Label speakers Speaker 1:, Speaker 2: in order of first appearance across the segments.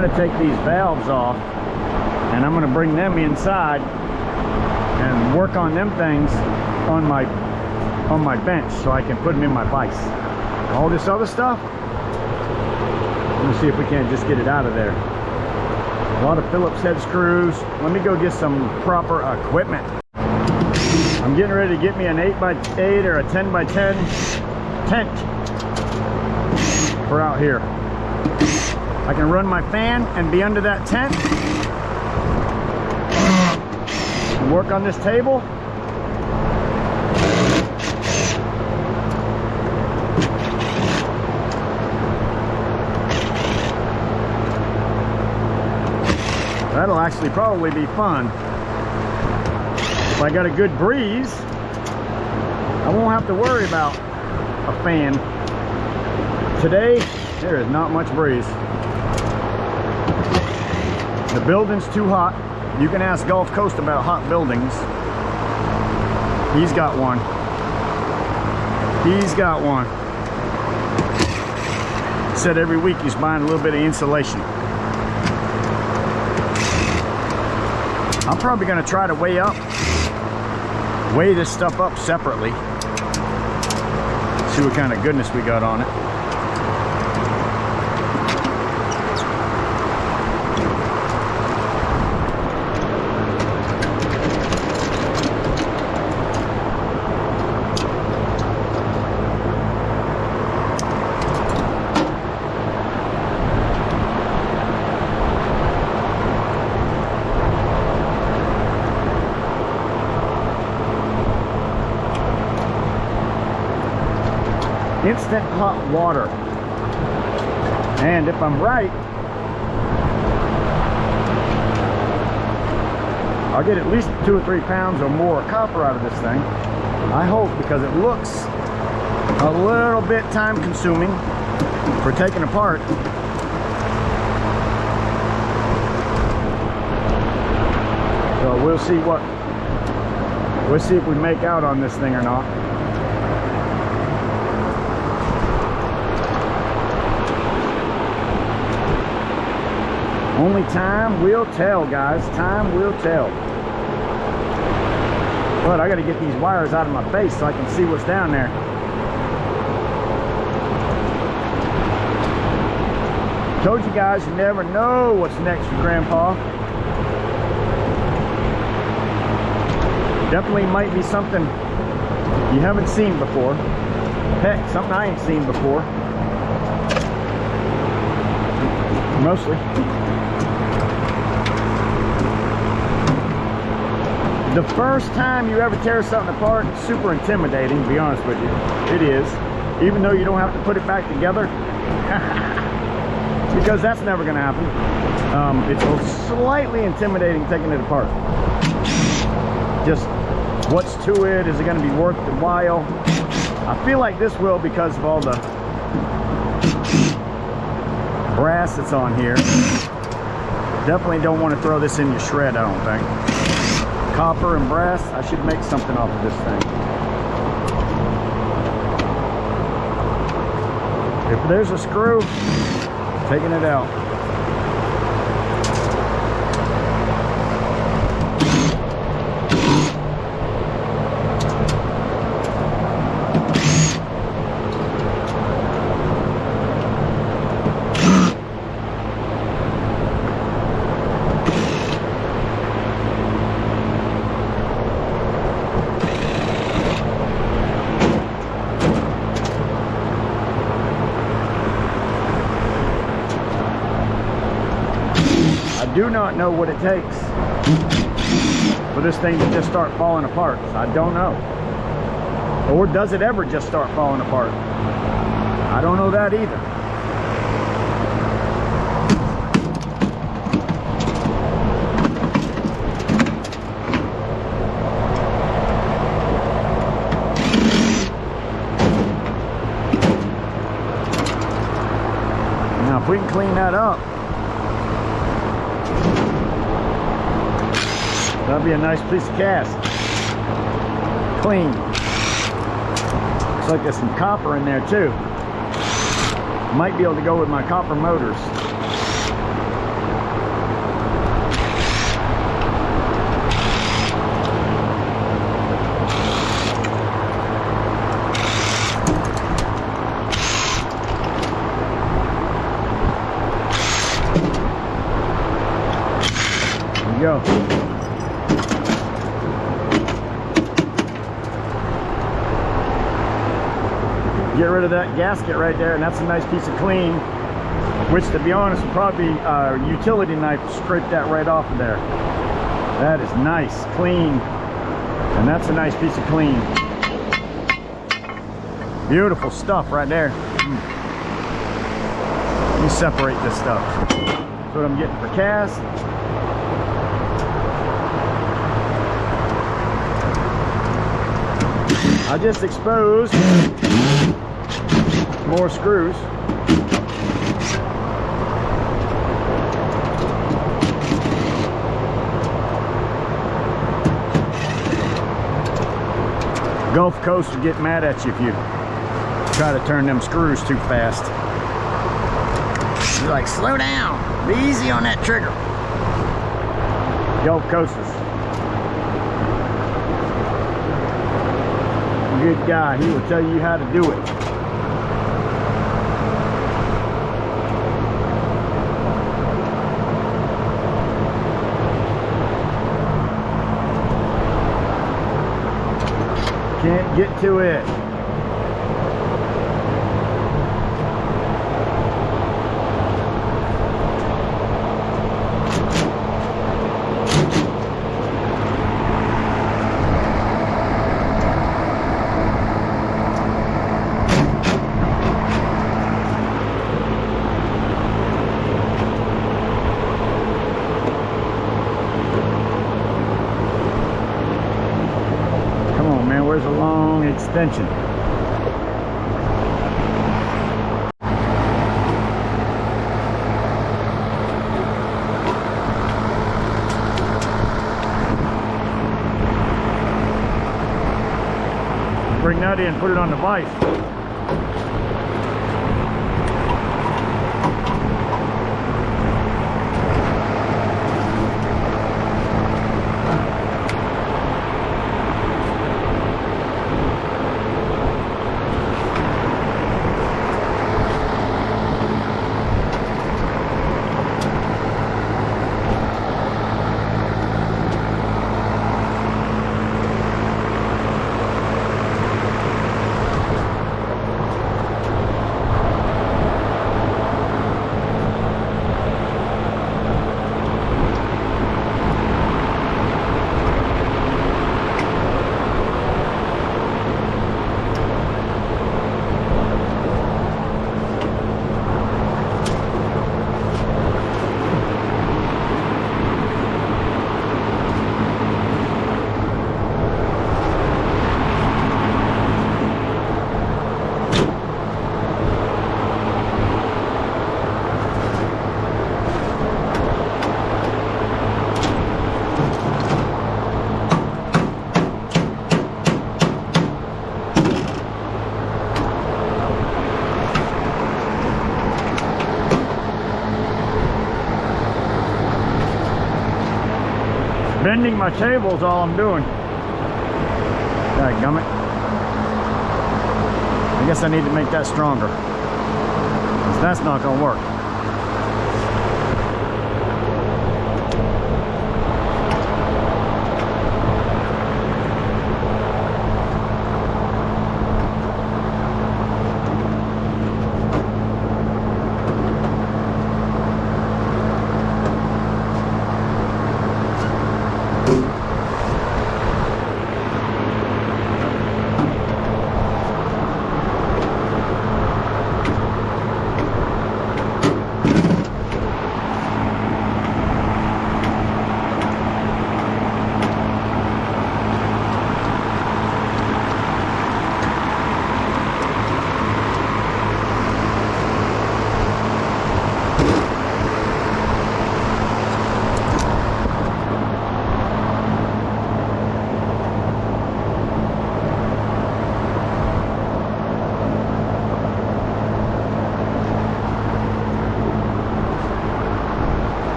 Speaker 1: going to take these valves off and I'm going to bring them inside and work on them things on my bench so I can put them in my vise. All this other stuff, let me see if we can't just get it out of there. A lot of Phillips head screws. Let me go get some proper equipment. I'm getting ready to get me an 8x8 or a 10x10 tent for out here. I can run my fan and be under that tent and work on this table. That'll actually probably be fun. If I got a good breeze, I won't have to worry about a fan. Today, there is not much breeze. The building's too hot. You can ask Gulf Coast about hot buildings. He's got one. He's got one. Said every week he's buying a little bit of insulation. I'm probably going to try to weigh this stuff up separately. See what kind of goodness we got on it. Instant hot water, and if I'm right, I'll get at least 2 or 3 pounds or more of copper out of this thing. I hope, because it looks a little bit time consuming for taking apart. So we'll see if we make out on this thing or not. Only time will tell, guys. Time will tell. But I got to get these wires out of my face so I can see what's down there. Told you guys, you never know what's next for Grandpa. Definitely might be something you haven't seen before. Heck, something I ain't seen before. Mostly. The first time you ever tear something apart, it's super intimidating, to be honest with you. It is. Even though you don't have to put it back together. Because that's never going to happen. It's slightly intimidating taking it apart. Just what's to it? Is it going to be worth the while? I feel like this will, because of all the brass that's on here. Definitely don't want to throw this in your shred, I don't think. Copper and brass, I should make something off of this thing. If there's a screw, taking it out. I do not know what it takes for this thing to just start falling apart. I don't know. Or does it ever just start falling apart? I don't know that either. Now if we can clean that up, that'd be a nice piece of cast. Clean. Looks like there's some copper in there too. Might be able to go with my copper motors. you go. Get rid of that gasket right there, and that's a nice piece of clean, which, to be honest, would probably a utility knife scrape that right off of there. That is nice, clean, and that's a nice piece of clean. Beautiful stuff right there. Let me separate this stuff. That's what I'm getting for cast. I just exposed more screws. Gulf Coast will get mad at you if you try to turn them screws too fast. You're like, slow down, be easy on that trigger. Gulf Coasters. Good guy, he will tell you how to do it. Can't get to it. Where's a long extension? Bring that in, put it on the vise. Bending my table is all I'm doing. Dadgummit. I guess I need to make that stronger, 'cause that's not gonna work.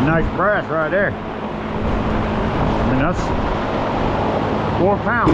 Speaker 1: Nice brass right there. I mean, that's 4 pounds.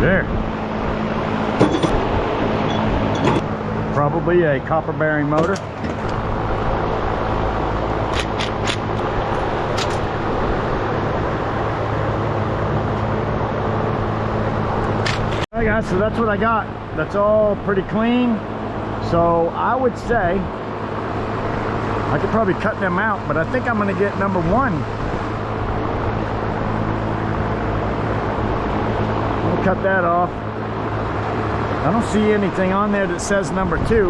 Speaker 1: There. Probably a copper bearing motor. Alright guys, so that's what I got. That's all pretty clean. So I would say I could probably cut them out, but I think I'm going to get number one. I'll cut that off. I don't see anything on there that says number two,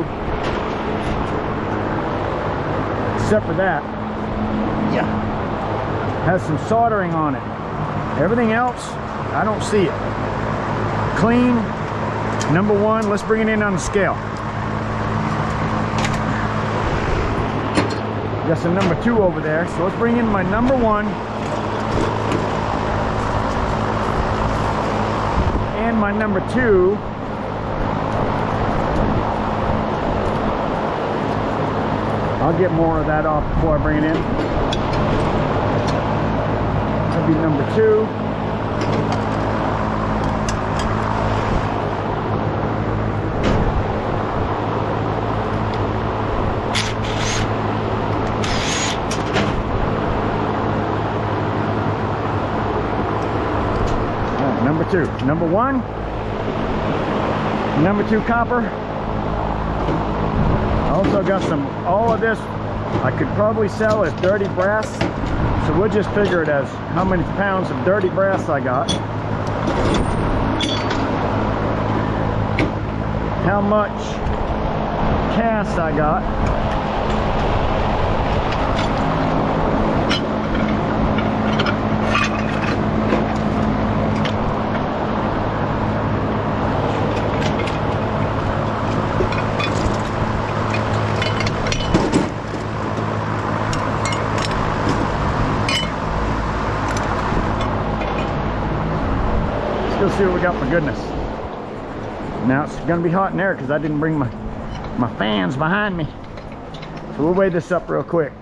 Speaker 1: except for that. Yeah, has some soldering on it. Everything else, I don't see it. Clean, number one. Let's bring it in on the scale. Got some number two over there, so let's bring in my number one and my number two. I'll get more of that off before I bring it in. That'll be number two. Number two. Number one. Number two copper. Also got some, all of this I could probably sell as dirty brass, so we'll just figure it as how many pounds of dirty brass I got, how much cast I got, see what we got for goodness. Now it's gonna be hot in there because I didn't bring my fans behind me. So we'll weigh this up real quick.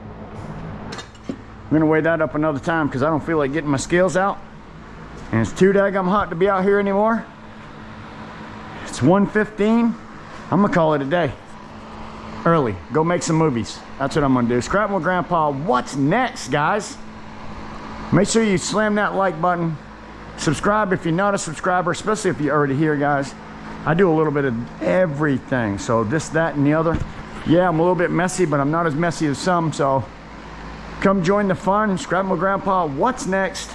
Speaker 1: I'm gonna weigh that up another time because I don't feel like getting my scales out. And it's too daggum hot to be out here anymore. It's 1:15. I'm gonna call it a day. Early. Go make some movies. That's what I'm gonna do. Scrapping with Grandpa. What's next, guys? Make sure you slam that like button. Subscribe if you're not a subscriber, especially if you're already here, guys. I do a little bit of everything. So this, that, and the other. Yeah, I'm a little bit messy, but I'm not as messy as some. So come join the fun. Scrapping with Grandpa. What's next?